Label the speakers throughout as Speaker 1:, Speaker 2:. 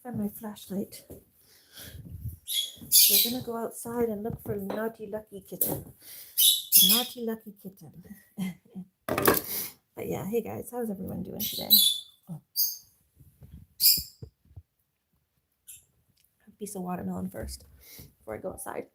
Speaker 1: Find my flashlight. We're gonna go outside and look for naughty lucky kitten. Naughty lucky kitten. But yeah, hey guys, how's everyone doing today? Oh. A piece of watermelon first before I go outside.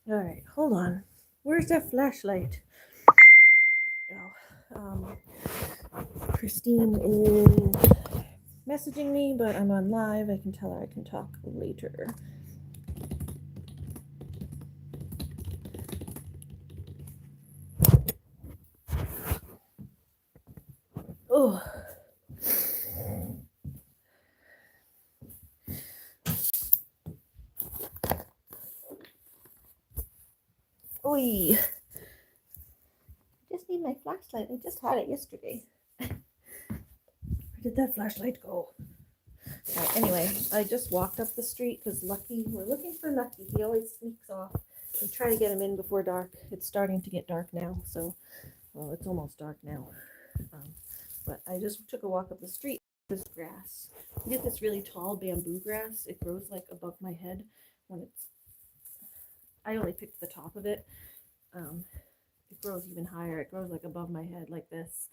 Speaker 1: All right, hold on. Where's that flashlight? Oh, Christine is messaging me, but I'm on live. I can tell her I can talk later. Oh. Oi. Just need my flashlight. I just had it yesterday. Where did that flashlight go? Right, anyway, I just walked up the street because Lucky, we're looking for Lucky. He always sneaks off. We try to get him in before dark. It's starting to get dark now, so, well, it's almost dark now. But I just took a walk up the street. This grass. We get this really tall bamboo grass. It grows like above my head when it's, I only picked the top of it. It grows even higher. It grows like above my head like this.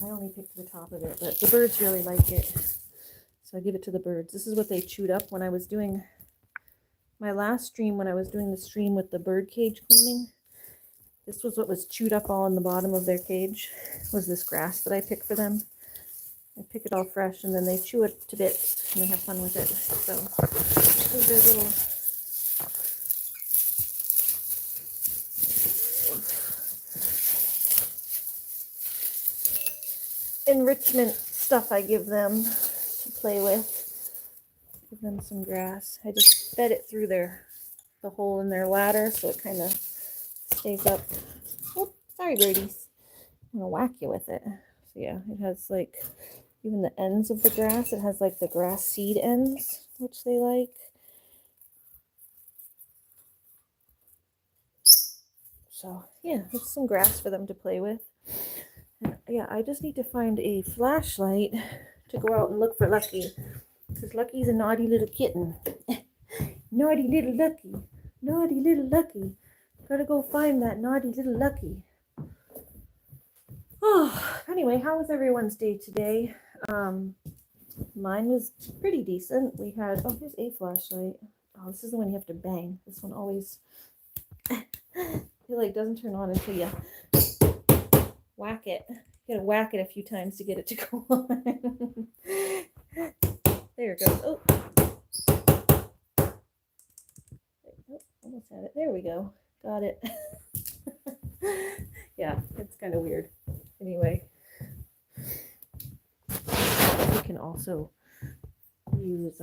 Speaker 1: I only picked the top of it, but the birds really like it. So I give it to the birds. This is what they chewed up when I was doing my last stream, when I was doing the stream with the bird cage cleaning. This was what was chewed up all in the bottom of their cage, was this grass that I picked for them. I pick it all fresh and then they chew it to bits and they have fun with it. So this is their little enrichment stuff I give them to play with. Give them some grass. I just fed it through the hole in their ladder so it kind of stays up. Oh, sorry birdies. I'm gonna whack you with it. So yeah, it has like even the ends of the grass. It has like the grass seed ends, which they like. So yeah, it's some grass for them to play with. And yeah, I just need to find a flashlight to go out and look for Lucky. Because Lucky's a naughty little kitten. Naughty little Lucky. Naughty little Lucky. Gotta go find that naughty little Lucky. Oh, anyway, how was everyone's day today? Mine was pretty decent. We had, oh, here's a flashlight. Oh, this is the one you have to bang. This one always, it like doesn't turn on until you whack it. You gotta whack it a few times to get it to go on. There it goes. Oh, almost had it. There we go. Got it. Yeah, it's kind of weird. Anyway, we can also use,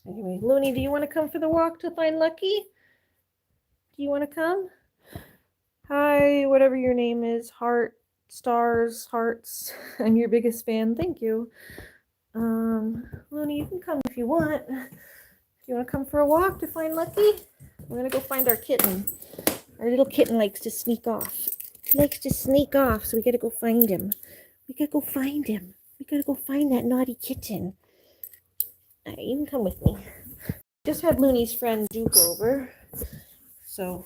Speaker 1: anyway, Looney, do you want to come for the walk to find Lucky? Do you want to come? Hi, whatever your name is, Heart, Stars, Hearts. I'm your biggest fan. Thank you. Looney, you can come if you want. Do you want to come for a walk to find Lucky? We're going to go find our kitten. Our little kitten likes to sneak off. He likes to sneak off, so we got to go find him. We got to go find him. We got to go find that naughty kitten. All right, you can come with me. Just had Looney's friend Duke over, so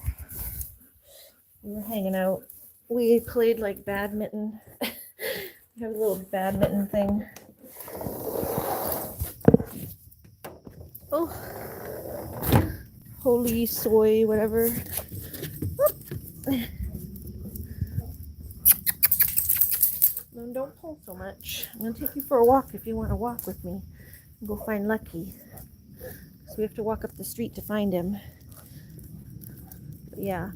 Speaker 1: we were hanging out. We played like badminton. We have a little badminton thing. Oh, holy soy, whatever. No, don't pull so much. I'm going to take you for a walk if you want to walk with me. And go find Lucky. So we have to walk up the street to find him. But yeah.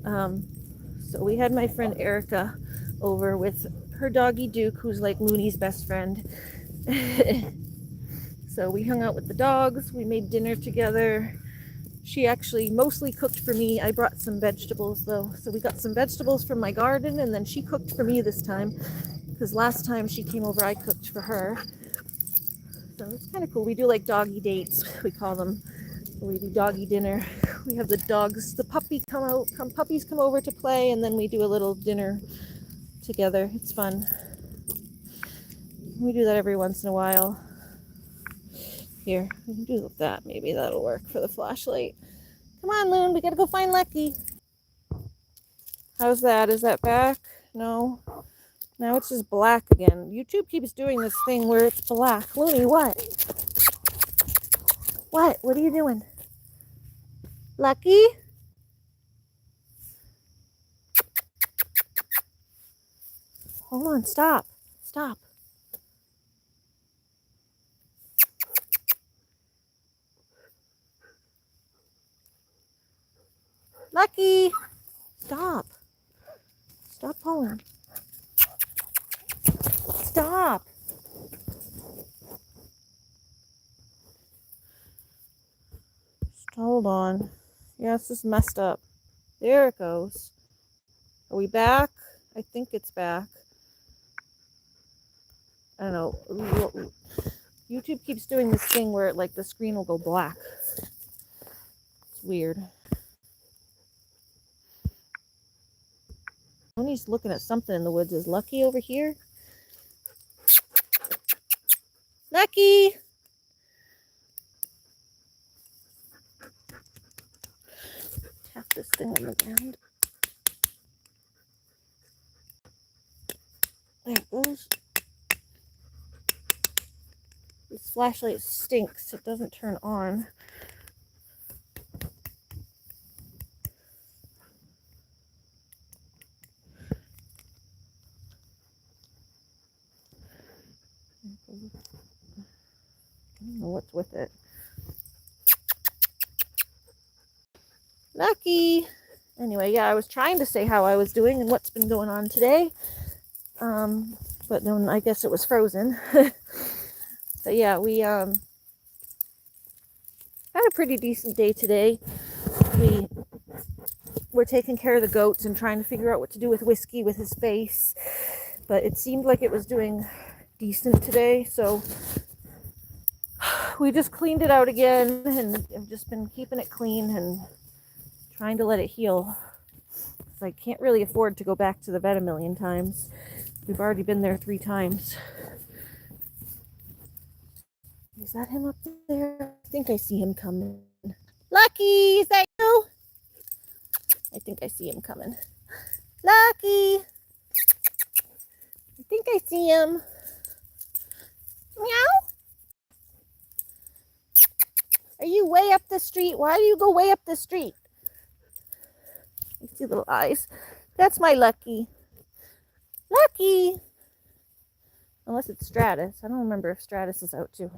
Speaker 1: So we had my friend Erica over with her doggy Duke, who's like Looney's best friend. So we hung out with the dogs. We made dinner together. She actually mostly cooked for me. I brought some vegetables though. So we got some vegetables from my garden and then she cooked for me this time. because last time she came over, I cooked for her. So it's kind of cool. We do like doggy dates, we call them. We do doggy dinner. We have the dogs, the puppies come over to play, and then we do a little dinner together. It's fun. We do that every once in a while. Here, we can do that. Maybe that'll work for the flashlight. Come on, Loon, we gotta go find Lucky. How's that? Is that back? No. Now it's just black again. YouTube keeps doing this thing where it's black. Looney, what? What? What are you doing? Lucky? Hold on, stop. Stop. Lucky! Stop. Stop pulling. Stop. Hold on. Yeah, this is messed up. There it goes. Are we back? I think it's back. I don't know. YouTube keeps doing this thing where like the screen will go black. It's weird. Tony's looking at something in the woods. Is Lucky over here? Lucky! Tap this thing on the ground. There it goes. This flashlight stinks. It doesn't turn on. I don't know what's with it. Lucky! Anyway, yeah, I was trying to say how I was doing and what's been going on today. But then I guess it was frozen. But yeah, we had a pretty decent day today. We were taking care of the goats and trying to figure out what to do with Whiskey with his face. But it seemed like it was doing decent today, so we just cleaned it out again, and I've just been keeping it clean and trying to let it heal. So I can't really afford to go back to the vet a million times. We've already been there 3 times. Is that him up there? I think I see him coming. Lucky, is that you? I think I see him coming. Lucky! I think I see him. Meow? Are you way up the street? Why do you go way up the street? I see little eyes. That's my Lucky. Lucky! Unless it's Stratus. I don't remember if Stratus is out too.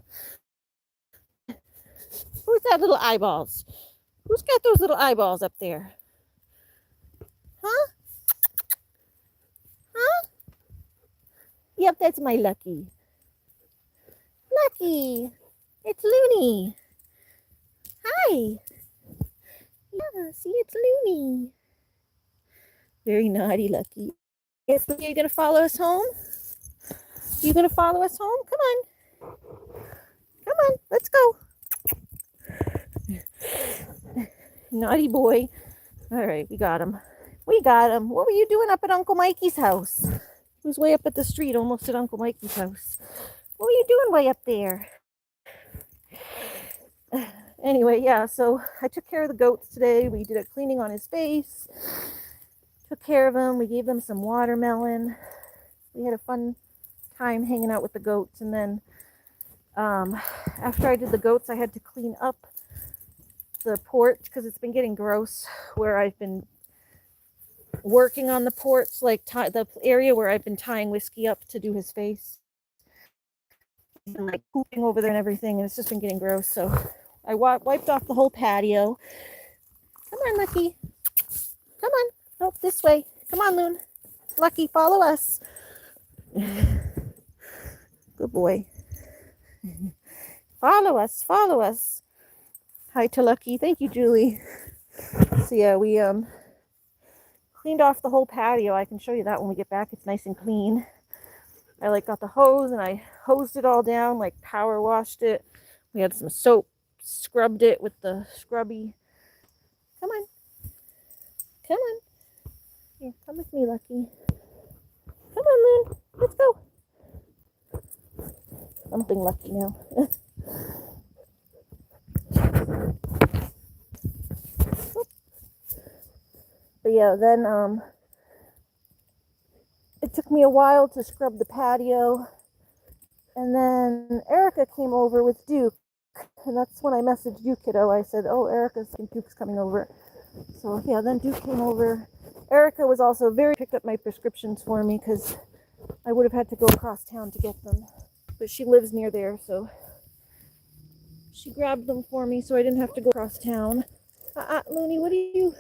Speaker 1: Who's that little eyeballs? Who's got those little eyeballs up there? Huh? Huh? Yep, that's my Lucky. Lucky! It's Looney. Hi! Yeah, see, it's Looney. Very naughty, Lucky. Yes, Lucky, are you going to follow us home? You going to follow us home? Come on. Come on, let's go. Naughty boy. All right, we got him. We got him. What were you doing up at Uncle Mikey's house? He was way up at the street, almost at Uncle Mikey's house. What were you doing way up there? Anyway, yeah, so I took care of the goats today. We did a cleaning on his face. Took care of him. We gave them some watermelon. We had a fun time hanging out with the goats. And then after I did the goats, I had to clean up the porch because it's been getting gross where I've been working on the porch, like the area where I've been tying Whiskey up to do his face. He's been like pooping over there and everything, and it's just been getting gross. So I wiped off the whole patio. Come on, Lucky. Come on. Oh, this way. Come on, Loon. Lucky, follow us. Good boy. Follow us. Follow us. Hi to Lucky. Thank you, Julie. So yeah, we cleaned off the whole patio. I can show you that when we get back. It's nice and clean. I like got the hose and I hosed it all down, like power washed it. We had some soap, scrubbed it with the scrubby. Come on. Come on. Here, come with me, Lucky. Come on, Moon. Let's go. Something Lucky now. But yeah, then it took me a while to scrub the patio. And then Erica came over with Duke. And that's when I messaged you, kiddo. I said, oh, Erica's and Duke's coming over. So yeah, then Duke came over. Erica was also picked up my prescriptions for me because I would have had to go across town to get them. But she lives near there, so she grabbed them for me so I didn't have to go across town. Looney, what are you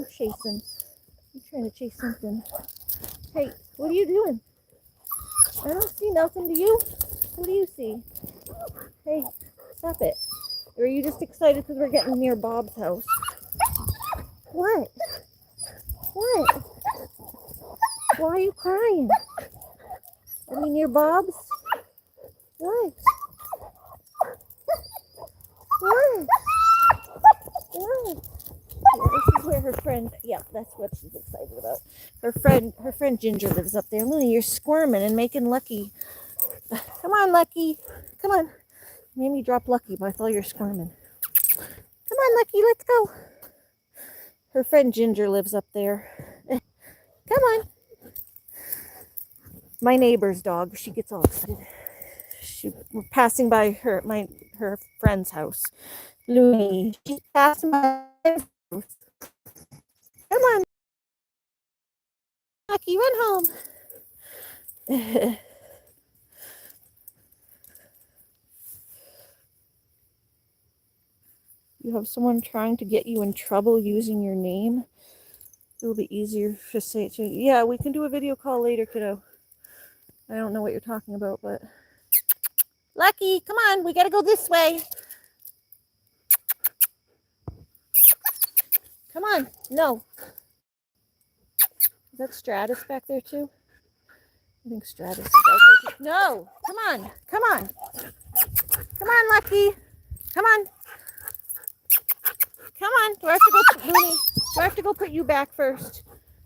Speaker 1: chasing? You trying to chase something? Hey, what are you doing? I don't see nothing. Do you? What do you see? Hey, stop it. Or are you just excited because we're getting near Bob's house? What? What? Why are you crying? Are we near Bob's? What? What? What? Yeah, this is where her friend, yeah, that's what she's excited about. Her friend Ginger lives up there. Looney, you're squirming and making Lucky. Come on, Lucky. Come on. You made me drop Lucky with all your squirming. Come on, Lucky, let's go. Her friend Ginger lives up there. Come on. My neighbor's dog, she gets all excited. We're passing by her friend's house. Looney, she's passing by his house. Come on. Lucky, run home. You have someone trying to get you in trouble using your name. It'll be easier to say it to you. Yeah, we can do a video call later, kiddo. I don't know what you're talking about, but... Lucky, come on, we gotta go this way. Come on, no. Is that Stratus back there too? I think Stratus is out there too. No, come on, come on. Come on, Lucky. Come on. Come on, do I have to go put Looney? Do I have to go put you back first?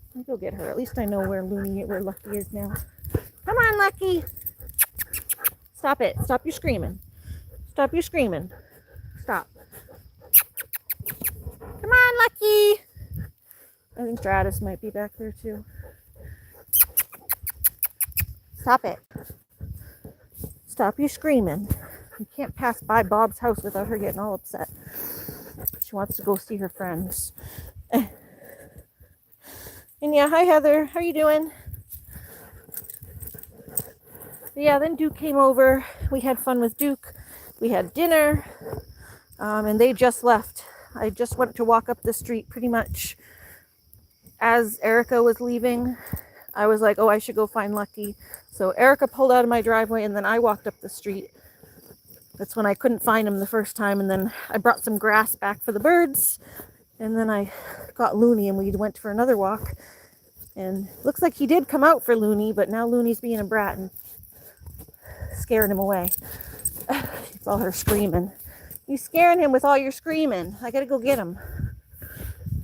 Speaker 1: Let me go get her. At least I know where Lucky is now. Come on, Lucky. Stop it. Stop your screaming. Stop your screaming. Stop. Come on, Lucky. I think Stratus might be back there too. Stop it. Stop your screaming. You can't pass by Bob's house without her getting all upset. She wants to go see her friends. And yeah, hi Heather. How are you doing? Yeah, then Duke came over. We had fun with Duke. We had dinner. And they just left. I just went to walk up the street pretty much as Erica was leaving. I was like, oh, I should go find Lucky. So Erica pulled out of my driveway and then I walked up the street. That's when I couldn't find him the first time. And then I brought some grass back for the birds. And then I got Looney and we went for another walk. And looks like he did come out for Looney, but now Looney's being a brat and scaring him away. It's all her screaming. You scaring him with all your screaming. I gotta go get him.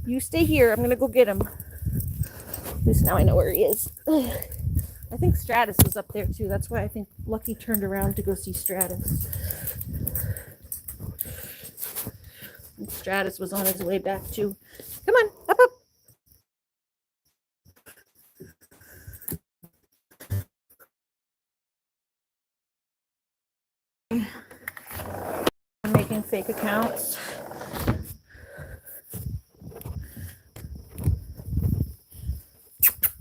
Speaker 1: You stay here. I'm gonna go get him. At least now I know where he is. I think Stratus was up there too. That's why I think Lucky turned around to go see Stratus. And Stratus was on his way back too. Come on, up, up. I'm making fake accounts.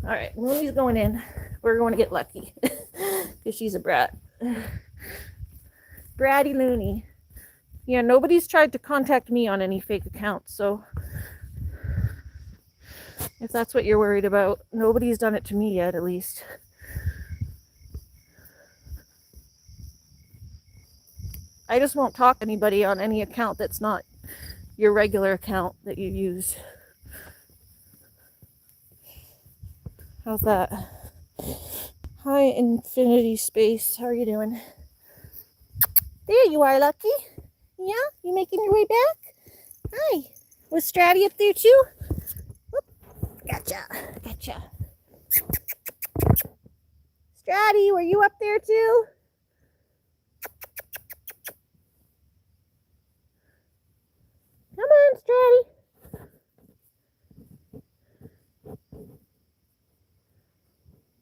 Speaker 1: All right, Looney's going in. We're going to get Lucky because she's a brat. Bratty Looney. Yeah, nobody's tried to contact me on any fake accounts, so if that's what you're worried about, nobody's done it to me yet, at least. I just won't talk to anybody on any account that's not your regular account that you use. How's that? Hi, Infinity Space. How are you doing? There you are, Lucky. Yeah? You making your way back? Hi. Was Stratty up there too? Whoop. Gotcha. Gotcha. Stratty, were you up there too? Come on, Stratty.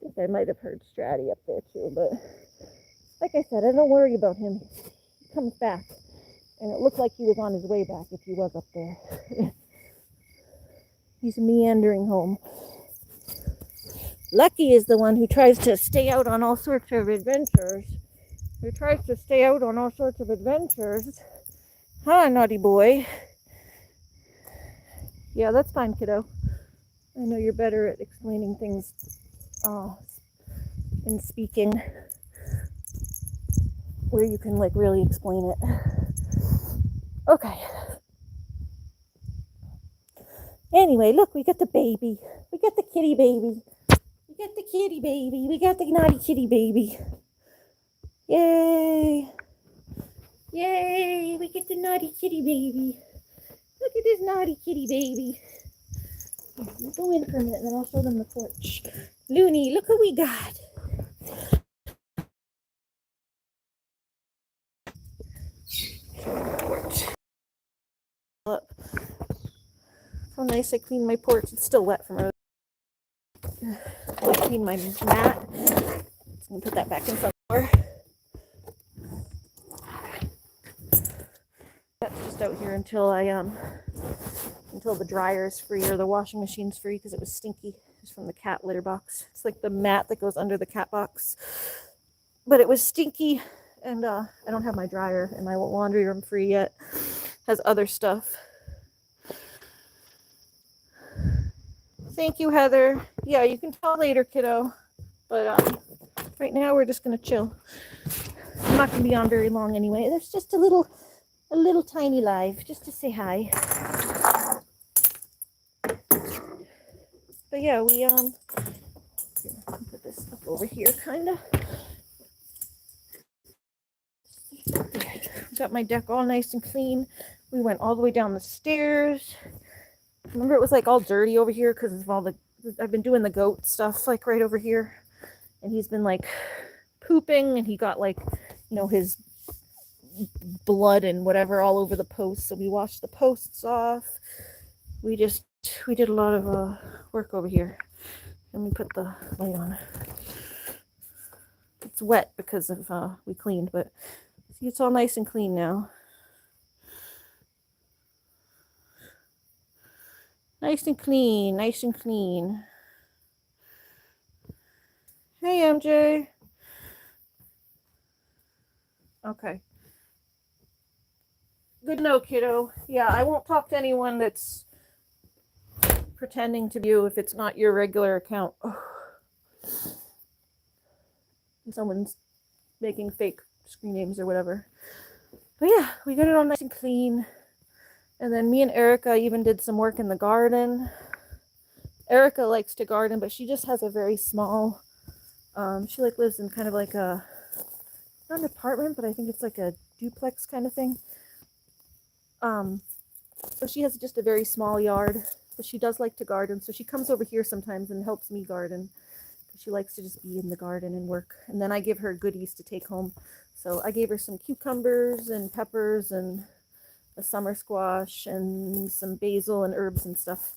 Speaker 1: I think I might have heard Stratty up there too, but like I said, I don't worry about him. He comes back. And it looked like he was on his way back if he was up there. He's meandering home. Lucky is the one who tries to stay out on all sorts of adventures. Huh, naughty boy? Yeah, that's fine, kiddo. I know you're better at explaining things and speaking where you can like really explain it. Okay. Anyway, look, we got the baby. We got the kitty baby. We got the kitty baby. We got the naughty kitty baby. Yay. Yay, we get the naughty kitty baby. Look at this naughty kitty baby. We'll go in for a minute and then I'll show them the porch. Looney, look what we got. Porch. Look. How nice I cleaned my porch. It's still wet from earlier. I cleaned my mat. I'm gonna put that back in front door. That's just out here until until the dryer's free or the washing machine's free because it was stinky. It's from the cat litter box. It's like the mat that goes under the cat box. But it was stinky and I don't have my dryer in my laundry room free yet. It has other stuff. Thank you, Heather. Yeah, you can tell later, kiddo. But right now we're just gonna chill. I'm not gonna be on very long anyway. There's just a little tiny live just to say hi. But yeah, we put this up over here kinda. Got my deck all nice and clean. We went all the way down the stairs. Remember it was like all dirty over here because of all the I've been doing the goat stuff like right over here. And he's been like pooping and he got like, you know, his blood and whatever all over the posts. So we washed the posts off. We did a lot of work over here. And we put the light on. It's wet because of we cleaned, but see, it's all nice and clean now. Nice and clean, nice and clean. Hey, MJ. Okay. Good no, kiddo. Yeah, I won't talk to anyone that's pretending to be you if it's not your regular account. Someone's making fake screen names or whatever. But yeah, we got it all nice and clean. And then me and Erica even did some work in the garden. Erica likes to garden, but she just has a very small, she like lives in kind of like a, not an apartment, but I think it's like a duplex kind of thing. So she has just a very small yard, but she does like to garden. So she comes over here sometimes and helps me garden. She likes to just be in the garden and work. And then I give her goodies to take home. So I gave her some cucumbers and peppers and a summer squash and some basil and herbs and stuff.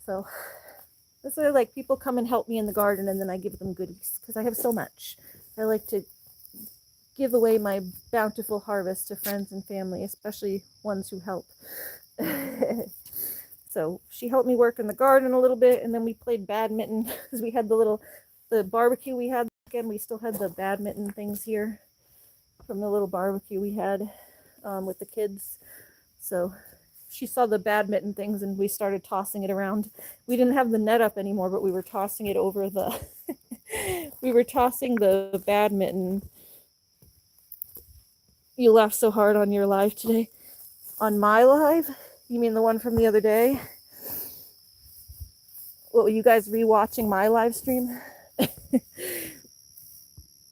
Speaker 1: So that's why like people come and help me in the garden and then I give them goodies because I have so much. I like to give away my bountiful harvest to friends and family, especially ones who help. So she helped me work in the garden a little bit, and then we played badminton because we had the barbecue we had again. We still had the badminton things here from the little barbecue we had with the kids. So she saw the badminton things and we started tossing it around. We didn't have the net up anymore, but we were tossing it over the we were tossing the badminton. You laughed so hard on your live today. On my live? You mean the one from the other day? What, were you guys rewatching my live stream?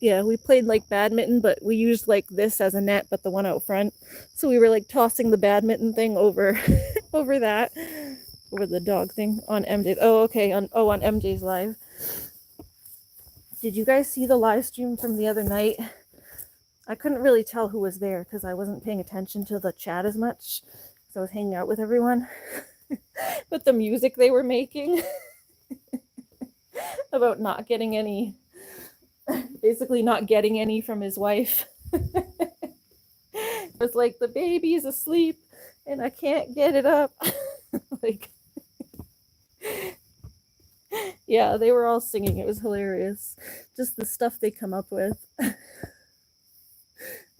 Speaker 1: Yeah, we played like badminton, but we used like this as a net, but the one out front. So we were like tossing the badminton thing over over that, over the dog thing on MJ. Oh, okay, on MJ's live. Did you guys see the live stream from the other night? I couldn't really tell who was there because I wasn't paying attention to the chat as much. So I was hanging out with everyone. But the music they were making about not getting any, basically not getting any from his wife. It was like, the baby's asleep and I can't get it up. Like, yeah, they were all singing. It was hilarious. Just the stuff they come up with. I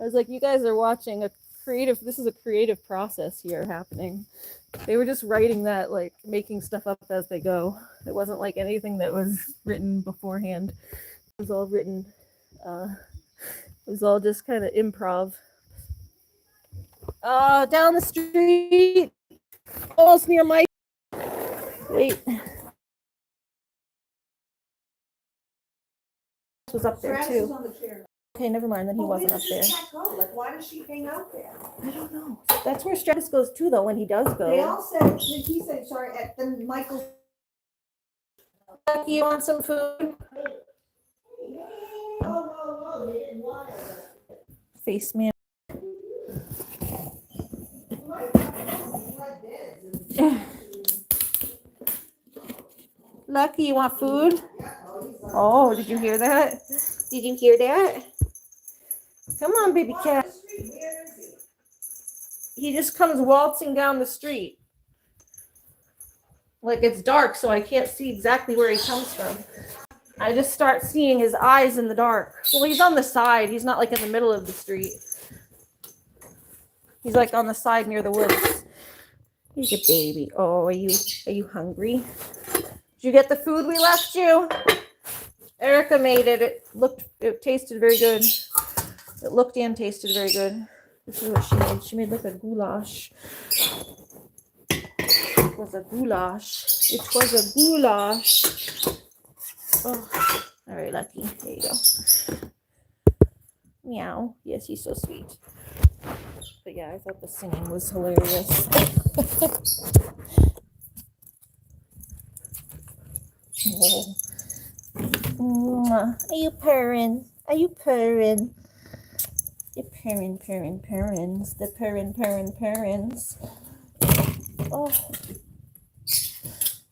Speaker 1: was like, you guys are watching this is a creative process here happening. They were just writing that, like making stuff up as they go. It wasn't like anything that was written beforehand. It was all written. It was all just kind of improv. Down the street, almost near my. Wait. Was up there too. Okay, never mind. Then he wasn't up there.
Speaker 2: Like, why does she hang out there?
Speaker 1: I don't know. That's where Stratus goes too, though. When he does go.
Speaker 2: They all said. He said, "Sorry." Then Michael.
Speaker 1: You want some food? Face man. Lucky, you want food? Oh, did you hear that? Did you hear that? Come on, baby cat. He just comes waltzing down the street. Like, it's dark, so I can't see exactly where he comes from. I just start seeing his eyes in the dark. Well, he's on the side. He's not like in the middle of the street. He's like on the side near the woods. He's a baby. Oh, are you hungry? Did you get the food we left you? Erica made it. It tasted very good. It looked and tasted very good. This is what she made. She made like a goulash. It was a goulash. It was a goulash. Oh, all right, Lucky. There you go. Meow. Yes, he's so sweet. But yeah, I thought the singing was hilarious. Oh. Are you purring? Are you purring? The purring. The purrins. Oh.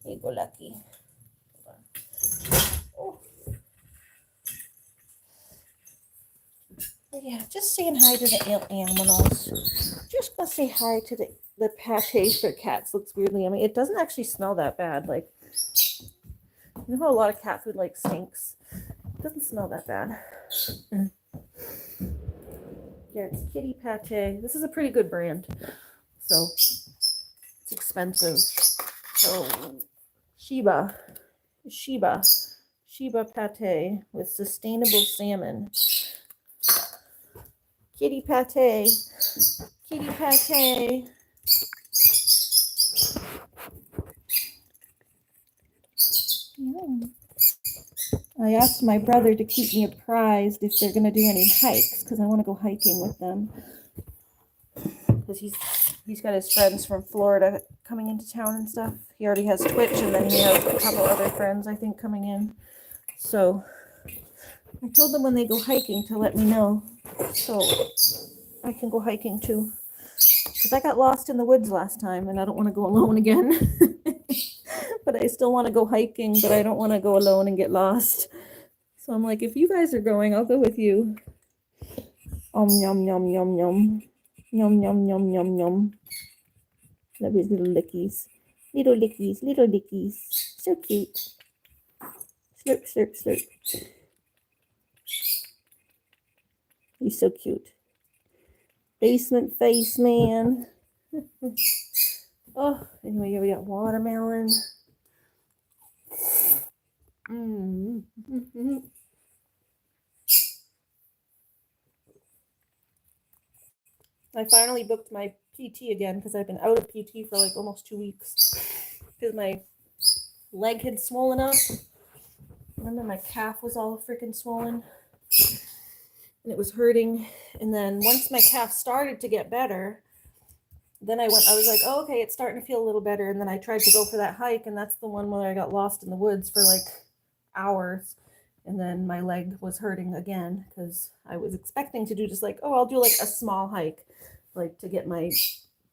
Speaker 1: There you go, Lucky. Oh. Yeah, just saying hi to the animals. Just gonna say hi to the pate for cats. Looks weirdly yummy. It doesn't actually smell that bad. Like, you know how a lot of cat food like stinks? It doesn't smell that bad. Yeah, it's kitty pate. This is a pretty good brand. So it's expensive. So Sheba pate with sustainable salmon. Kitty pate. I asked my brother to keep me apprised if they're going to do any hikes, because I want to go hiking with them. Because he's got his friends from Florida coming into town and stuff. He already has Twitch, and then he has a couple other friends, I think, coming in. So I told them when they go hiking to let me know, so I can go hiking too. Because I got lost in the woods last time, and I don't want to go alone again. But I still want to go hiking, but I don't want to go alone and get lost. So I'm like, if you guys are going, I'll go with you. Yum, yum, yum, yum. Yum, yum, yum, yum, yum. Love his little lickies. Little lickies. So cute. Slurp, slurp, slurp. He's so cute. Basement face man. Oh, anyway, here we got watermelon. I finally booked my PT again because I've been out of PT for like almost 2 weeks because my leg had swollen up. remember my calf was all freaking swollen and it was hurting. And then once my calf started to get better, then I was like, oh, okay, it's starting to feel a little better. And then I tried to go for that hike, and that's the one where I got lost in the woods for like hours. And then my leg was hurting again because I was expecting to do just like, oh, I'll do like a small hike, like to get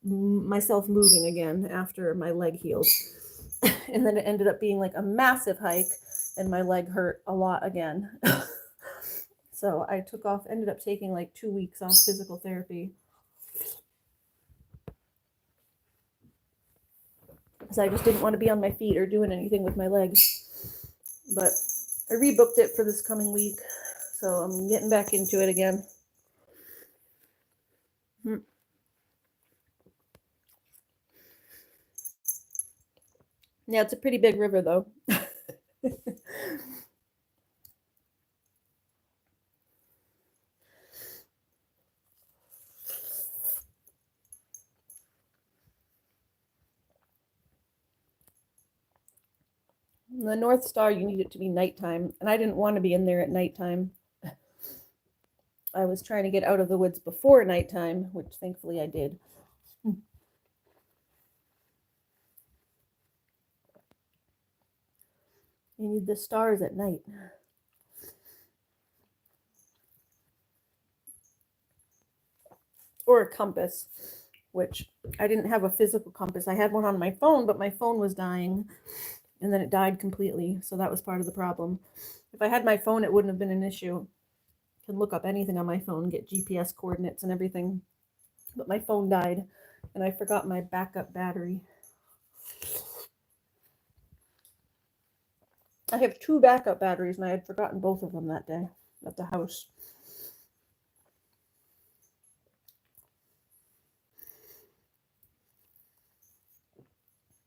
Speaker 1: myself moving again after my leg healed. And then it ended up being like a massive hike, and my leg hurt a lot again. So I ended up taking like 2 weeks off physical therapy. Because I just didn't want to be on my feet or doing anything with my legs. But I rebooked it for this coming week, so I'm getting back into it again. Yeah, it's a pretty big river, though. The North Star, you need it to be nighttime, and I didn't want to be in there at nighttime. I was trying to get out of the woods before nighttime, which thankfully I did. You need the stars at night. Or a compass, which I didn't have a physical compass. I had one on my phone, but my phone was dying, and then it died completely, so that was part of the problem. If I had my phone, it wouldn't have been an issue. I can look up anything on my phone, get GPS coordinates and everything. But my phone died, and I forgot my backup battery. I have 2 backup batteries, and I had forgotten both of them that day at the house.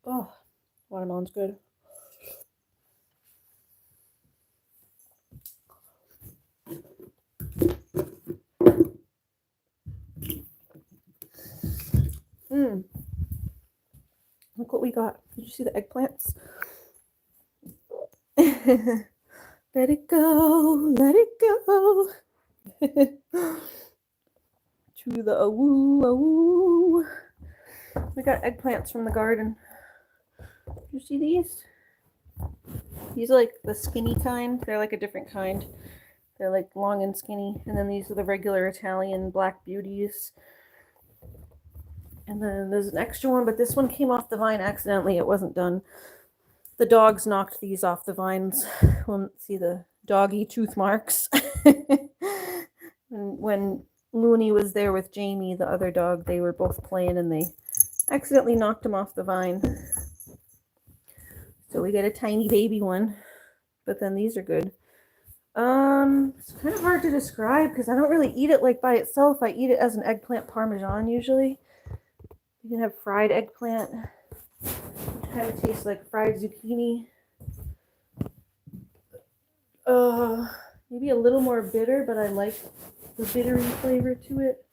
Speaker 1: Oh, watermelon's good. Look what we got. Did you see the eggplants? Let it go, let it go. To the awoo. We got eggplants from the garden. You see these? These are like the skinny kind. They're like a different kind. They're like long and skinny. And then these are the regular Italian black beauties. And then there's an extra one, but this one came off the vine accidentally. It wasn't done. The dogs knocked these off the vines. We'll see the doggy tooth marks. And when Looney was there with Jamie, the other dog, they were both playing and they accidentally knocked him off the vine. So we get a tiny baby one. But then these are good. It's kind of hard to describe because I don't really eat it like by itself. I eat it as an eggplant parmesan usually. You can have fried eggplant, which kind of tastes like fried zucchini. Maybe a little more bitter, but I like the bittery flavor to it.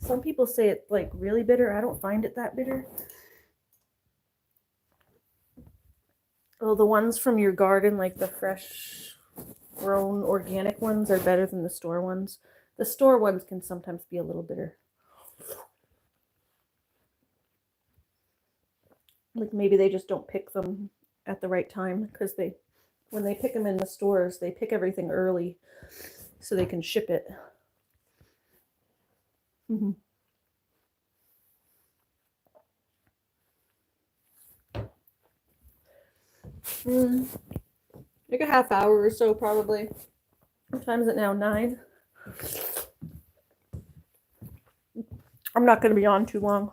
Speaker 1: Some people say it's like really bitter. I don't find it that bitter. Oh, the ones from your garden, like the fresh grown organic ones, are better than the store ones. The store ones can sometimes be a little bitter. Like maybe they just don't pick them at the right time because when they pick them in the stores, they pick everything early so they can ship it. Like a half hour or so probably. What time is it now? 9? I'm not going to be on too long.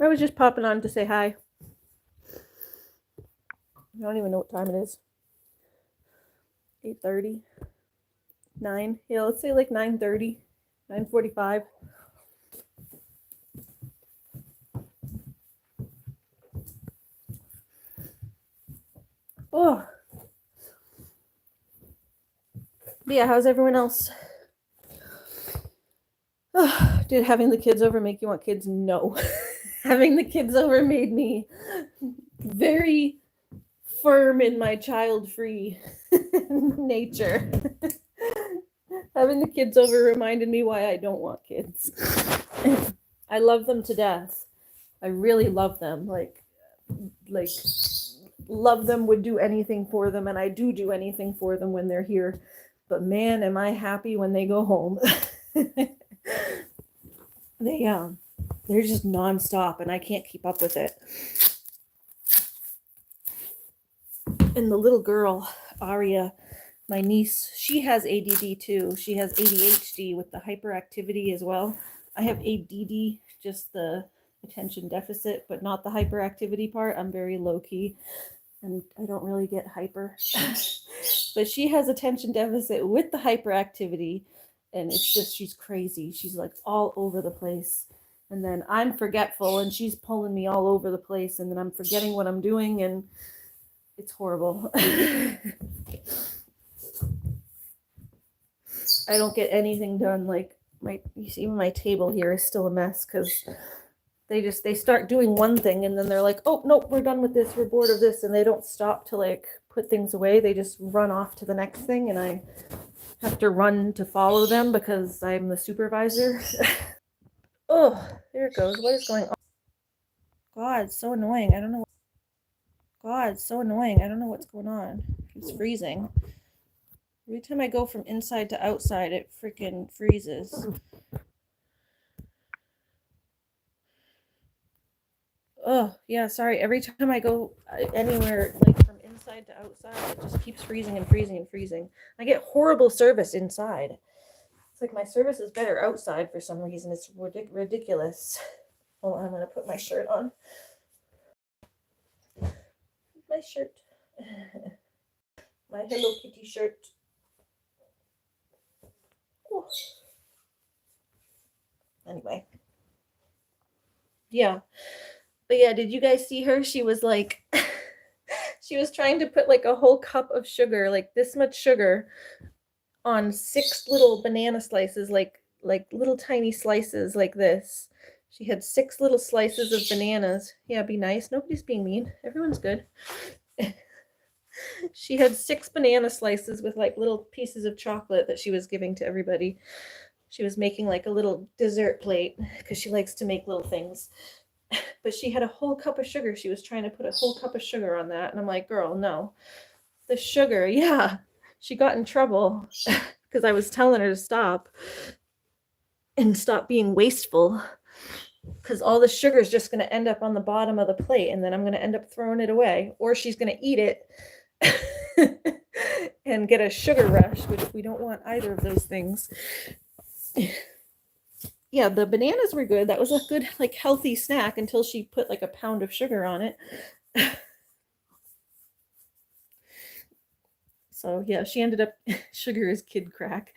Speaker 1: I was just popping on to say hi. I don't even know what time it is. 8:30? 9? Yeah, let's say like 9:30. 9:45. Oh. But yeah, how's everyone else? Oh, did having the kids over make you want kids? No. Having the kids over made me very firm in my child-free nature. Having the kids over reminded me why I don't want kids. I love them to death. I really love them. Like love them, would do anything for them, and I do anything for them when they're here. But man, am I happy when they go home. They're just nonstop, and I can't keep up with it. And the little girl, Aria, my niece, she has ADD too. She has ADHD with the hyperactivity as well. I have ADD, just the attention deficit, but not the hyperactivity part. I'm very low key and I don't really get hyper. But she has attention deficit with the hyperactivity, and it's just, she's crazy. She's like all over the place. And then I'm forgetful and she's pulling me all over the place, and then I'm forgetting what I'm doing, and it's horrible. I don't get anything done. Like you see my table here is still a mess because they start doing one thing and then they're like, oh nope, we're done with this, we're bored of this, and they don't stop to like put things away. They just run off to the next thing, and I have to run to follow them because I'm the supervisor. Oh, there it goes. What is going on? God, so annoying. I don't know. God, so annoying. I don't know what's going on. It's freezing. Every time I go from inside to outside, it freaking freezes. Oh, yeah, sorry. Every time I go anywhere, like from inside to outside, it just keeps freezing and freezing and freezing. I get horrible service inside. It's like my service is better outside for some reason. It's ridiculous. Oh, I'm going to put my shirt on. My shirt. My Hello Kitty shirt. Oh. Anyway. Yeah. But yeah, did you guys see her? She was like, she was trying to put like a whole cup of sugar, like this much sugar, on 6 little banana slices, like little tiny slices like this. She had 6 little slices of bananas. Yeah, be nice. Nobody's being mean. Everyone's good. She had 6 banana slices with like little pieces of chocolate that she was giving to everybody. She was making like a little dessert plate because she likes to make little things. But she had a whole cup of sugar. She was trying to put a whole cup of sugar on that. And I'm like, girl, no. The sugar, yeah. She got in trouble because I was telling her to stop and stop being wasteful, because all the sugar is just going to end up on the bottom of the plate, and then I'm going to end up throwing it away, or she's going to eat it and get a sugar rush, which we don't want either of those things. Yeah, the bananas were good. That was a good, like, healthy snack until she put like a pound of sugar on it. So yeah, she ended up, sugar is kid crack,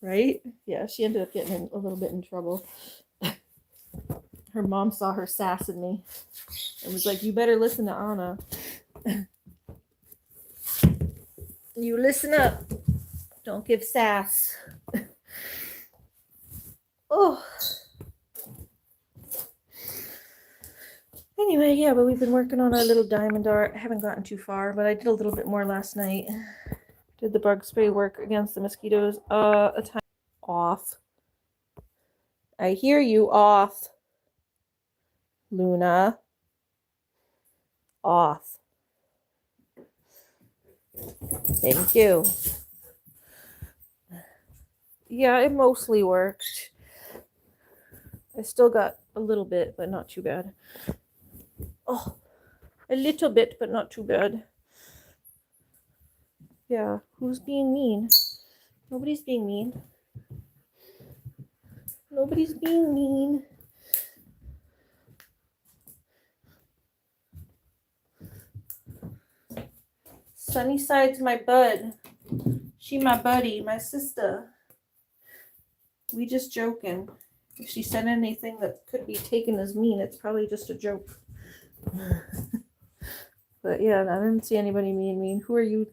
Speaker 1: right? Yeah, she ended up getting a little bit in trouble. Her mom saw her sassing me and was like, you better listen to Anna. You listen up. Don't give sass. Oh. Anyway, yeah, but we've been working on our little diamond art. I haven't gotten too far, but I did a little bit more last night. Did the bug spray work against the mosquitoes? A time off. I hear you, off. Luna. Off. Thank you. Yeah, it mostly worked. I still got a little bit, but not too bad. Oh, a little bit, but not too bad. Yeah, who's being mean? Nobody's being mean. Nobody's being mean. Sunnyside's my bud. She my buddy, my sister. We just joking. If she said anything that could be taken as mean, it's probably just a joke. But yeah, I didn't see anybody mean. Who are you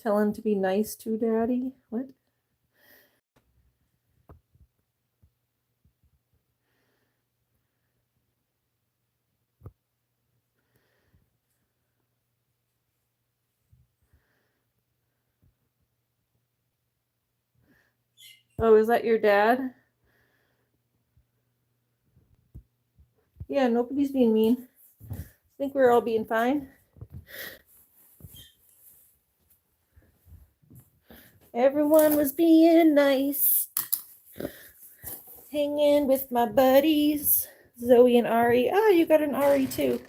Speaker 1: telling to be nice to, Daddy? What? Oh, is that your dad? Yeah, nobody's being mean. I think we're all being fine. Everyone was being nice. Hanging with my buddies, Zoe and Ari. Oh, you got an Ari too.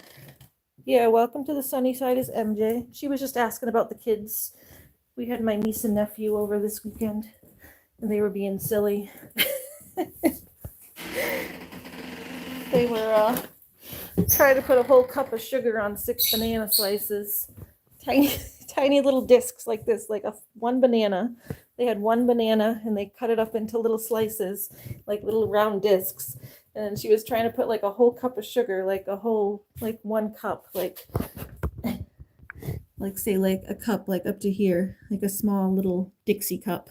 Speaker 1: Yeah, welcome to the sunny side is MJ. She was just asking about the kids. We had my niece and nephew over this weekend, and they were being silly. They were trying to put a whole cup of sugar on 6 banana slices. Tiny little discs like this, like one banana. They had one banana and they cut it up into little slices, like little round discs. And she was trying to put like a whole cup of sugar, like a whole, like 1 cup, like say like a cup, like up to here, like a small little Dixie cup,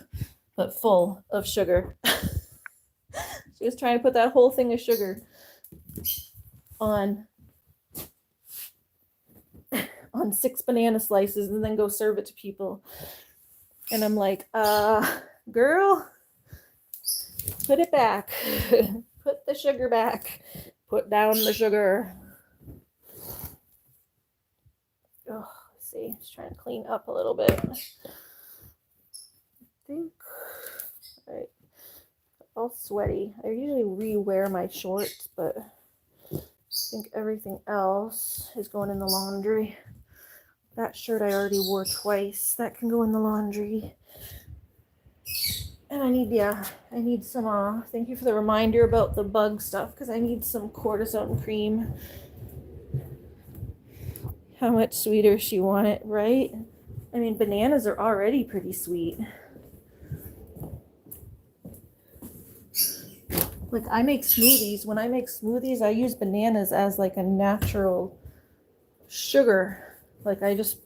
Speaker 1: but full of sugar. She was trying to put that whole thing of sugar on 6 banana slices and then go serve it to people. And I'm like, girl, put it back. Put the sugar back. Put down the sugar. Oh, let's see. Just trying to clean up a little bit. I think, all right, all sweaty. I usually re-wear my shorts, but I think everything else is going in the laundry. That shirt I already wore twice. That can go in the laundry. And I need some, thank you for the reminder about the bug stuff, because I need some cortisone cream. How much sweeter she want it, right? I mean, bananas are already pretty sweet. Like, I make smoothies. When I make smoothies, I use bananas as like a natural sugar. Like just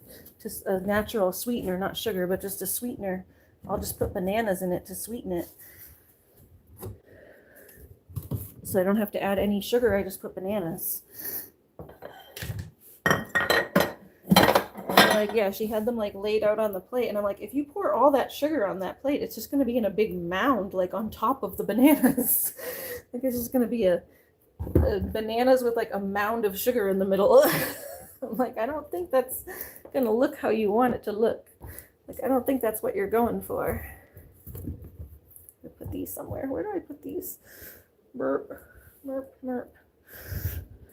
Speaker 1: a natural sweetener, not sugar, but just a sweetener. I'll just put bananas in it to sweeten it. So I don't have to add any sugar, I just put bananas. Like, yeah, she had them like laid out on the plate, and I'm like, if you pour all that sugar on that plate, it's just going to be in a big mound, like on top of the bananas. Like, it's just going to be a bananas with like a mound of sugar in the middle. I'm like, I don't think that's gonna look how you want it to look. Like, I don't think that's what you're going for. I put these somewhere. Where do I put these? Burp, burp, burp.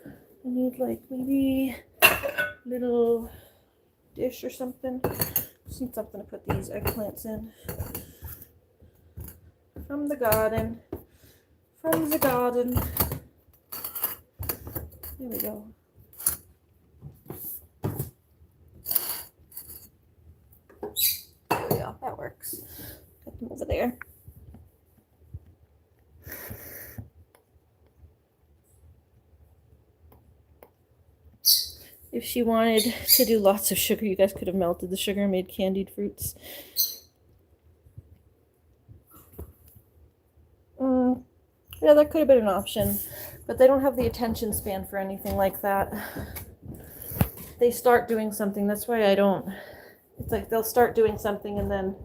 Speaker 1: I need like maybe a little dish or something. Just need something to put these eggplants in. From the garden. From the garden. There we go. There we go. That works. Put them over there. If she wanted to do lots of sugar, you guys could have melted the sugar and made candied fruits. Yeah, that could have been an option, but they don't have the attention span for anything like that. They start doing something. That's why I don't. It's like they'll start doing something and then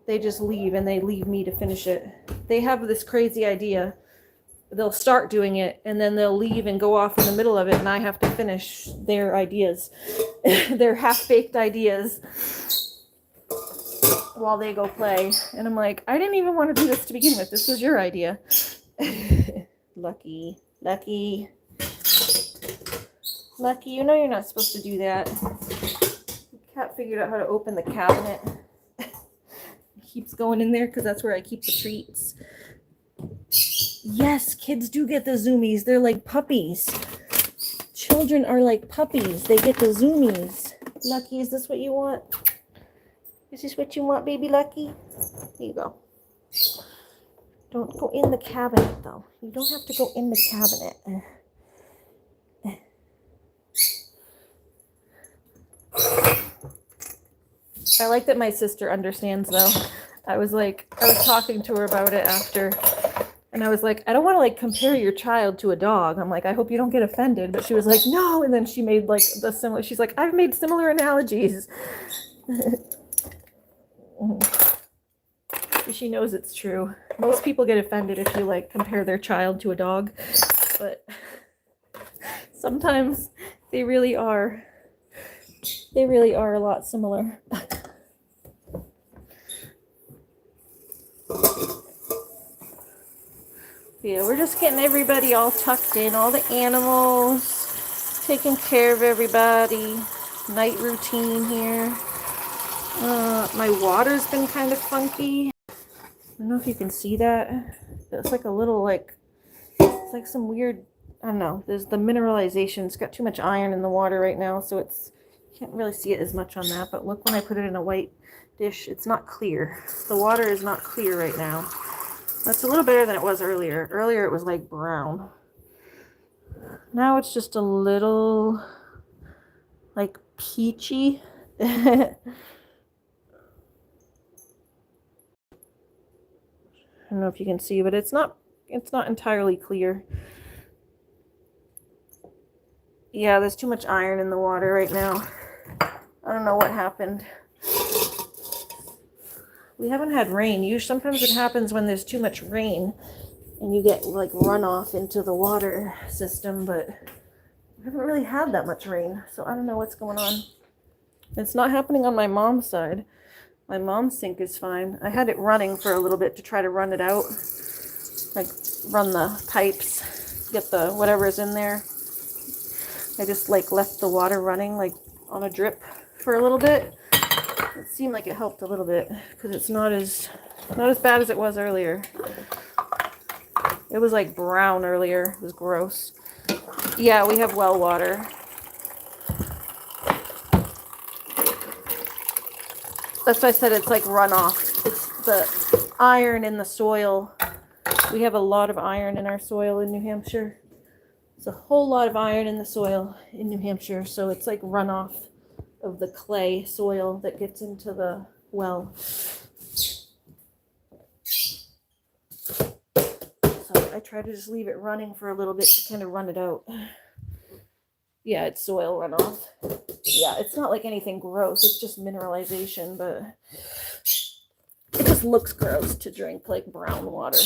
Speaker 1: they just leave, and they leave me to finish it. They have this crazy idea. They'll start doing it and then they'll leave and go off in the middle of it, and I have to finish their ideas. Their half-baked ideas while they go play. And I'm like, I didn't even want to do this to begin with. This was your idea. Lucky. You know you're not supposed to do that. The cat figured out how to open the cabinet. Keeps going in there because that's where I keep the treats. Yes, kids do get the zoomies. They're like puppies. Children are like puppies. They get the zoomies. Lucky, is this what you want? Is this what you want, baby Lucky? Here you go. Don't go in the cabinet, though. You don't have to go in the cabinet. I like that my sister understands, though. I was talking to her about it after, and I was like, I don't want to like compare your child to a dog. I'm like, I hope you don't get offended. But she was like, no. And then she made like the similar, she's like, I've made similar analogies. She knows it's true. Most people get offended if you like compare their child to a dog, but sometimes they really are. They really are a lot similar. Yeah, we're just getting everybody all tucked in, all the animals, taking care of everybody. Night routine here. My water's been kind of funky. I don't know if you can see that. It's like a little it's like some weird, I don't know. There's the mineralization. It's got too much iron in the water right now, so you can't really see it as much on that. But look, when I put it in a white dish, it's not clear. The water is not clear right now. That's a little better than it was earlier. Earlier it was like brown. Now it's just a little like peachy. I don't know if you can see, but it's not entirely clear. Yeah, there's too much iron in the water right now. I don't know what happened. We haven't had rain. Sometimes it happens when there's too much rain and you get like runoff into the water system, but we haven't really had that much rain, so I don't know what's going on. It's not happening on my mom's side. My mom's sink is fine. I had it running for a little bit to try to run it out, like run the pipes, get the whatever's in there. I just like left the water running like on a drip for a little bit. It seemed like it helped a little bit because it's not as bad as it was earlier. It was like brown earlier. It was gross. Yeah, we have well water. That's why I said it's like runoff. It's the iron in the soil. We have a lot of iron in our soil in New Hampshire. There's a whole lot of iron in the soil in New Hampshire, so it's like runoff of the clay soil that gets into the well. So I try to just leave it running for a little bit to kind of run it out. Yeah, it's soil runoff. Yeah, it's not like anything gross. It's just mineralization, but it just looks gross to drink like brown water.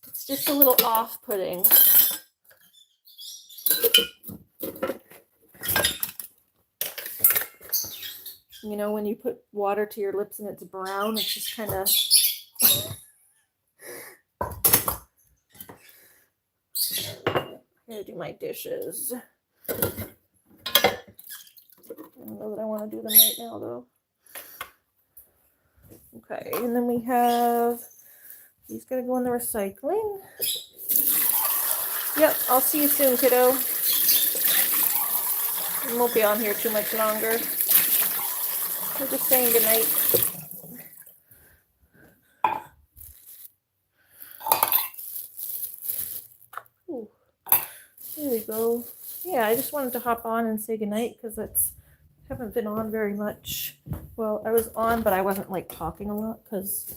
Speaker 1: It's just a little off-putting. You know, when you put water to your lips and it's brown, it's just kind of... I'm gonna do my dishes. I don't know that I want to do them right now, though. Okay, and then we have... These gotta go in the recycling. Yep, I'll see you soon, kiddo. I won't be on here too much longer. We're just saying goodnight. Ooh, there we go. Yeah, I just wanted to hop on and say goodnight because I haven't been on very much. Well, I was on, but I wasn't like talking a lot because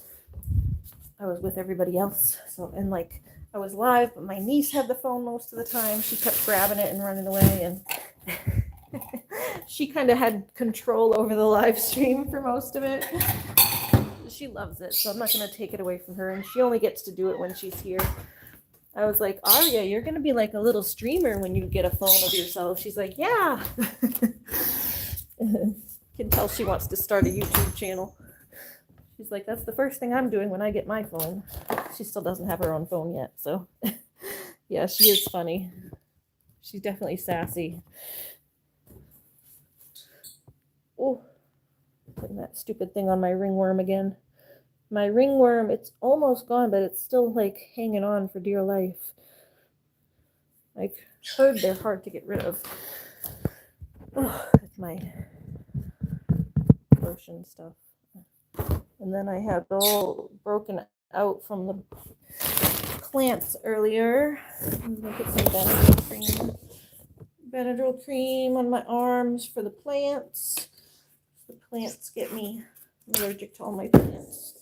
Speaker 1: I was with everybody else. So, and like I was live, but my niece had the phone most of the time. She kept grabbing it and running away, and she kind of had control over the live stream for most of it. She loves it, so I'm not going to take it away from her, and she only gets to do it when she's here. I was like, Aria, you're going to be like a little streamer when you get a phone of yourself. She's like, yeah. Can tell she wants to start a YouTube channel. She's like, that's the first thing I'm doing when I get my phone. She still doesn't have her own phone yet, so yeah, she is funny. She's definitely sassy. Oh, putting that stupid thing on my ringworm again. My ringworm, it's almost gone, but it's still like hanging on for dear life. I've heard they're hard to get rid of. Oh, it's my lotion stuff. And then I had all broken out from the plants earlier. I'm gonna put some Benadryl cream. Benadryl cream on my arms for the plants. The plants get me allergic to all my plants.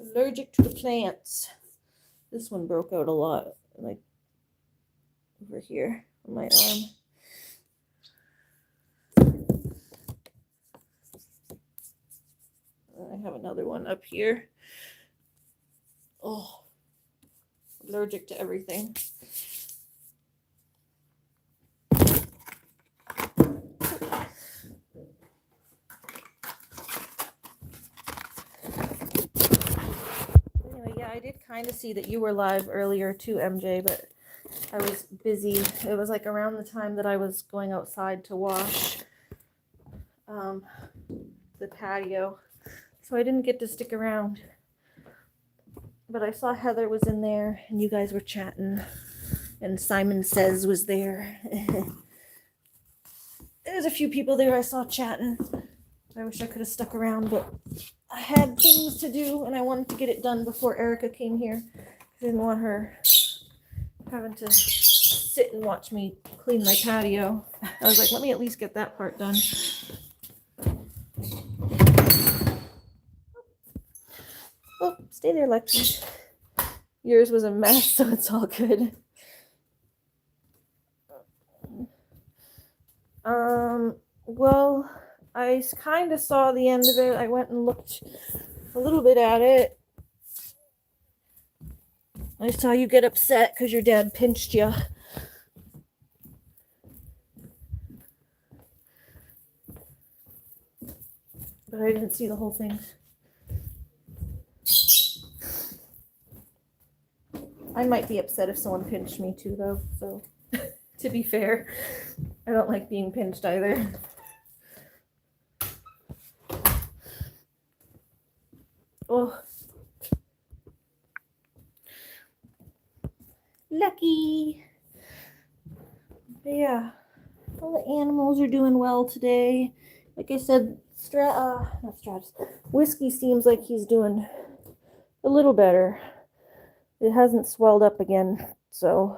Speaker 1: Allergic to the plants. This one broke out a lot, like over here on my arm. I have another one up here. Oh, allergic to everything. Anyway, yeah, I did kind of see that you were live earlier too, MJ, but I was busy. It was like around the time that I was going outside to wash the patio, so I didn't get to stick around. But I saw Heather was in there, and you guys were chatting, and Simon Says was there. There's a few people there I saw chatting. I wish I could have stuck around, but I had things to do, and I wanted to get it done before Erica came here. I didn't want her having to sit and watch me clean my patio. I was like, let me at least get that part done. Oh, stay there, Lucky. Yours was a mess, so it's all good. Well, I kind of saw the end of it. I went and looked a little bit at it. I saw you get upset because your dad pinched you. But I didn't see the whole thing. I might be upset if someone pinched me too, though, so to be fair, I don't like being pinched either. Oh. Lucky. But yeah, all the animals are doing well today. Like I said, Whiskey seems like he's doing a little better. It hasn't swelled up again, so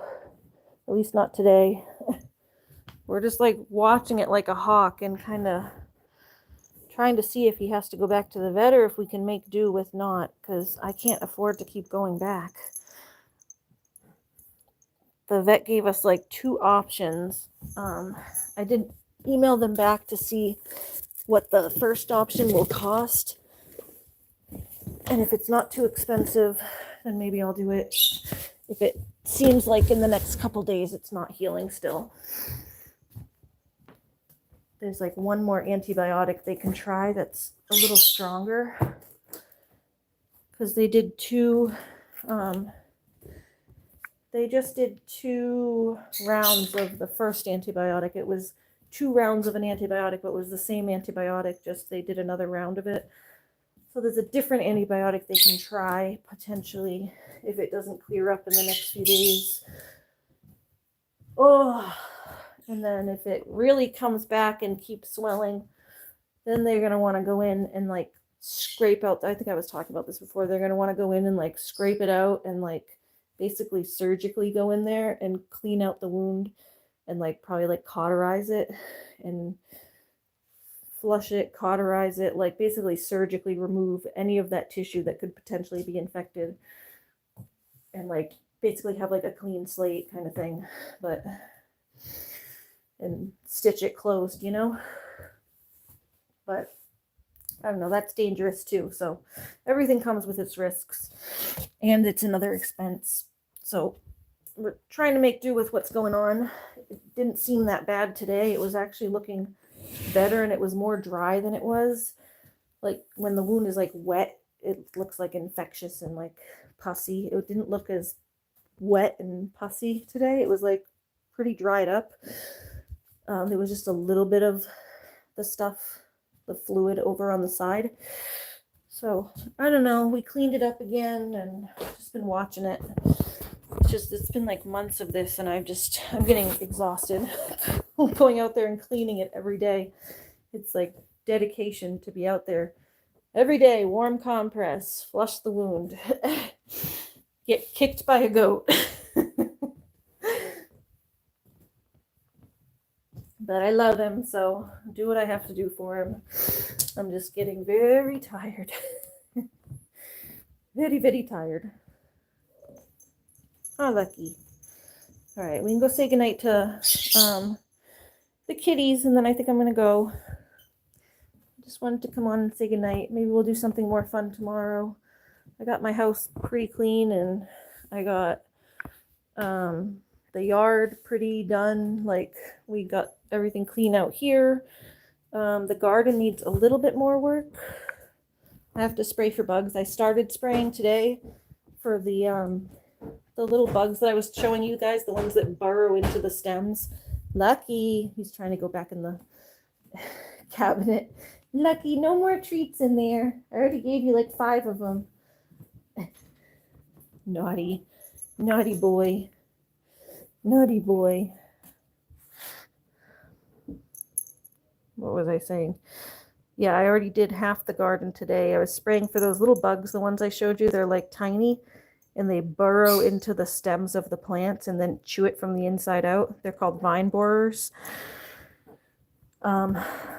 Speaker 1: at least not today. We're just like watching it like a hawk and kind of trying to see if he has to go back to the vet or if we can make do with not, because I can't afford to keep going back. The vet gave us like 2 options. I did email them back to see what the first option will cost. And if it's not too expensive, then maybe I'll do it. If it seems like in the next couple days it's not healing still. There's like one more antibiotic they can try that's a little stronger. Because they did 2, they just did 2 rounds of the first antibiotic. It was 2 rounds of an antibiotic, but it was the same antibiotic, just they did another round of it. So there's a different antibiotic they can try, potentially, if it doesn't clear up in the next few days. Oh, and then if it really comes back and keeps swelling, then they're going to want to go in and like scrape out, I think I was talking about this before, they're going to want to go in and like scrape it out and like basically surgically go in there and clean out the wound and like probably like cauterize it and flush it, cauterize it, like basically surgically remove any of that tissue that could potentially be infected and like basically have like a clean slate kind of thing, but and stitch it closed, you know. But I don't know, that's dangerous too. So everything comes with its risks and it's another expense. So we're trying to make do with what's going on. It didn't seem that bad today. It was actually looking better and it was more dry than it was. Like when the wound is like wet, it looks like infectious and like pussy. It didn't look as wet and pussy today. It was like pretty dried up. There was just a little bit of the stuff, the fluid over on the side. So I don't know. We cleaned it up again and just been watching it. It's been like months of this and I'm getting exhausted going out there and cleaning it every day. It's like dedication to be out there every day, warm compress, flush the wound, get kicked by a goat. But I love him, so do what I have to do for him. I'm just getting very tired. Very, very tired. Oh, Lucky. All right, we can go say goodnight to the kitties, and then I think I'm going to go Just wanted to come on and say goodnight. Maybe we'll do something more fun tomorrow. I got my house pretty clean, and I got the yard pretty done. Like, we got everything clean out here. The garden needs a little bit more work. I have to spray for bugs. I started spraying today for the little bugs that I was showing you guys, the ones that burrow into the stems. Lucky, he's trying to go back in the cabinet. Lucky, no more treats in there. I already gave you like 5 of them. Naughty, naughty boy, naughty boy. What was I saying? Yeah, I already did half the garden today. I was spraying for those little bugs, the ones I showed you. They're like tiny, and they burrow into the stems of the plants and then chew it from the inside out. They're called vine borers.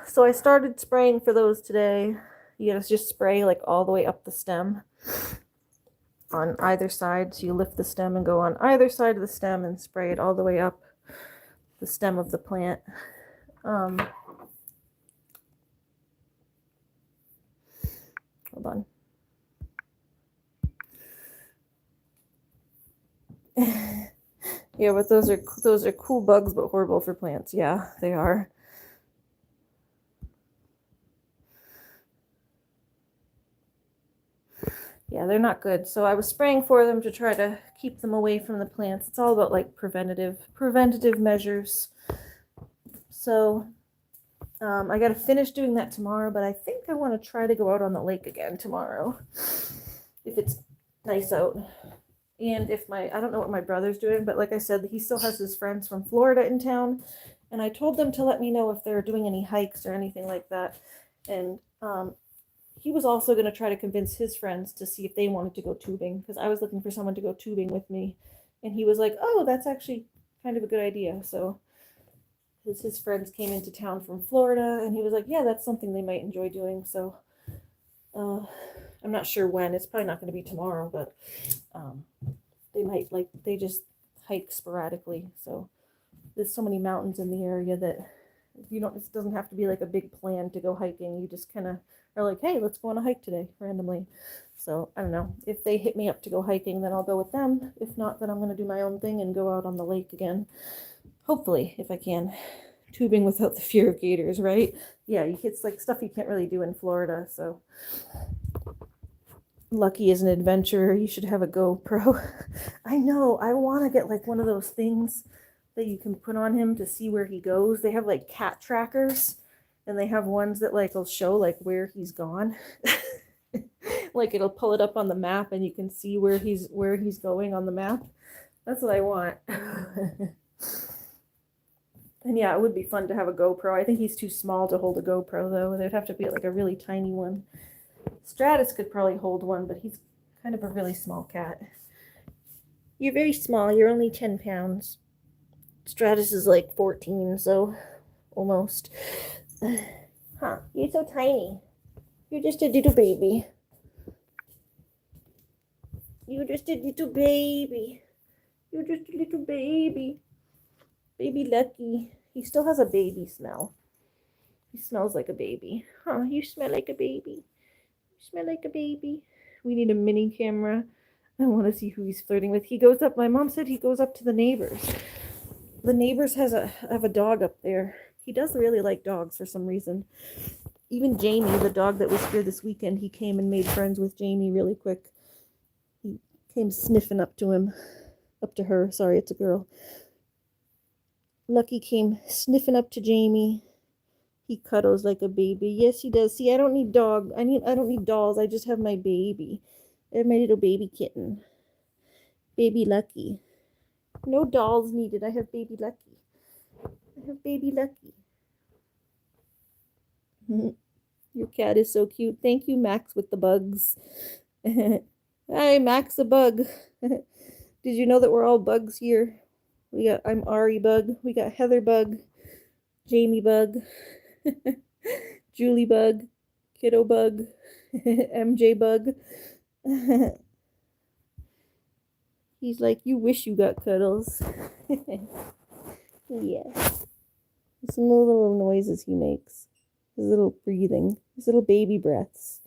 Speaker 1: So I started spraying for those today. You gotta just spray like all the way up the stem on either side. So you lift the stem and go on either side of the stem and spray it all the way up the stem of the plant. Hold on. Yeah, but those are cool bugs, but horrible for plants. Yeah, they are. Yeah, they're not good. So I was spraying for them to try to keep them away from the plants. It's all about like preventative measures. So I got to finish doing that tomorrow, but I think I want to try to go out on the lake again tomorrow if it's nice out. And if I don't know what my brother's doing, but like I said, he still has his friends from Florida in town, and I told them to let me know if they're doing any hikes or anything like that. And he was also going to try to convince his friends to see if they wanted to go tubing, because I was looking for someone to go tubing with me, and he was like, oh, that's actually kind of a good idea. So his friends came into town from Florida, and he was like, yeah, that's something they might enjoy doing. So I'm not sure when. It's probably not going to be tomorrow, but they might, like, they just hike sporadically. So there's so many mountains in the area that it doesn't have to be like a big plan to go hiking. You just kind of are like, hey, let's go on a hike today randomly. So I don't know. If they hit me up to go hiking, then I'll go with them. If not, then I'm going to do my own thing and go out on the lake again. Hopefully, if I can. Tubing without the fear of gators, right? Yeah, it's like stuff you can't really do in Florida. So Lucky is an adventurer. You should have a GoPro. I know. I want to get like one of those things that you can put on him to see where he goes. They have like cat trackers, and they have ones that like will show like where he's gone. Like it'll pull it up on the map and you can see where he's going on the map. That's what I want. And yeah, it would be fun to have a GoPro. I think he's too small to hold a GoPro though. There'd have to be like a really tiny one. Stratus could probably hold one, but he's kind of a really small cat. You're very small. You're only 10 pounds. Stratus is like 14, so almost. Huh, you're so tiny. You're just a little baby. You're just a little baby. You're just a little baby. Baby Lucky. He still has a baby smell. He smells like a baby. Huh, you smell like a baby. You smell like a baby. We need a mini camera. I want to see who he's flirting with. He goes up. My mom said he goes up to the neighbors. The neighbors have a dog up there. He does really like dogs for some reason. Even Jamie, the dog that was here this weekend, he came and made friends with Jamie really quick. He came sniffing up to her. Sorry, it's a girl. Lucky came sniffing up to Jamie. He cuddles like a baby. Yes, he does. See, I don't need dog. I don't need dolls. I just have my baby. I have my little baby kitten. Baby Lucky. No dolls needed. I have baby Lucky. I have baby Lucky. Your cat is so cute. Thank you, Max, with the bugs. Hi, Max the bug. Did you know that we're all bugs here? I'm Ari Bug. We got Heather Bug, Jamie Bug, Julie Bug, Kiddo Bug, MJ Bug. He's like, you wish you got cuddles. Yeah. Some little noises he makes. His little breathing, his little baby breaths.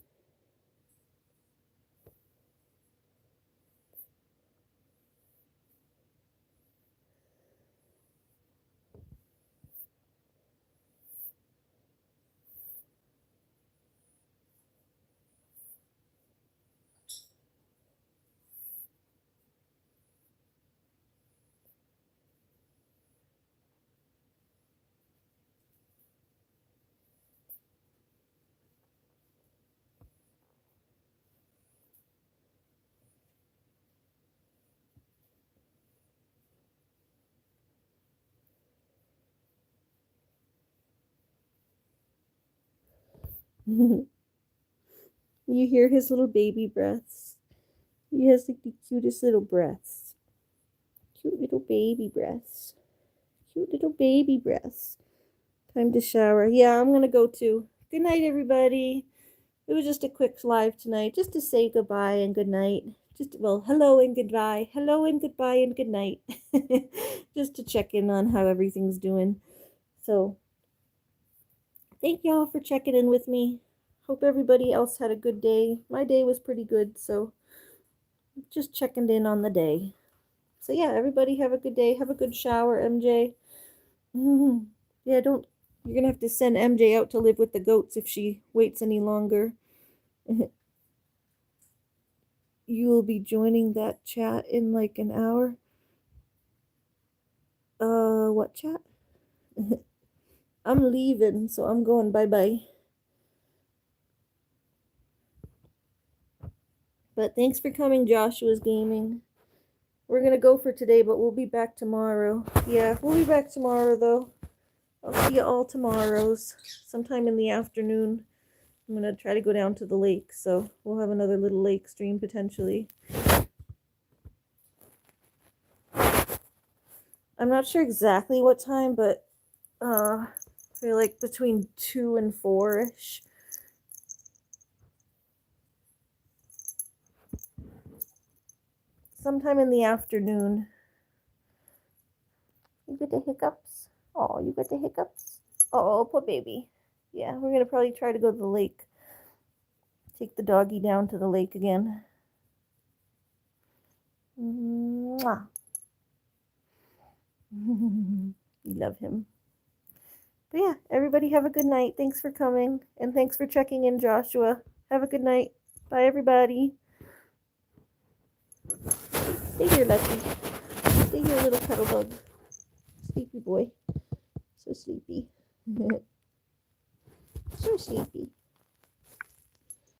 Speaker 1: You hear his little baby breaths. He has like the cutest little breaths. Cute little baby breaths. Cute little baby breaths. Time to shower. Yeah, I'm gonna go too. Good night, everybody. It was just a quick live tonight, just to say goodbye and good night. Hello and goodbye. Hello and goodbye and good night. Just to check in on how everything's doing. So, thank y'all for checking in with me. Hope everybody else had a good day. My day was pretty good, so just checking in on the day. So yeah, everybody have a good day. Have a good shower, MJ. Yeah, don't. You're gonna have to send MJ out to live with the goats if she waits any longer. You will be joining that chat in like an hour. What chat? I'm leaving, so I'm going bye-bye. But thanks for coming, Joshua's Gaming. We're gonna go for today, but we'll be back tomorrow. Yeah, we'll be back tomorrow, though. I'll see you all tomorrows, sometime in the afternoon. I'm gonna try to go down to the lake, so we'll have another little lake stream potentially. I'm not sure exactly what time, but I feel like between 2 and 4-ish. Sometime in the afternoon. You get the hiccups? Oh, you got the hiccups? Oh, poor baby. Yeah, we're gonna probably try to go to the lake. Take the doggy down to the lake again. Mwah. You love him. But yeah, everybody have a good night. Thanks for coming. And thanks for checking in, Joshua. Have a good night. Bye, everybody. Stay here, Lucky. Stay here, little cuddle bug. Sleepy boy. So sleepy. So sleepy.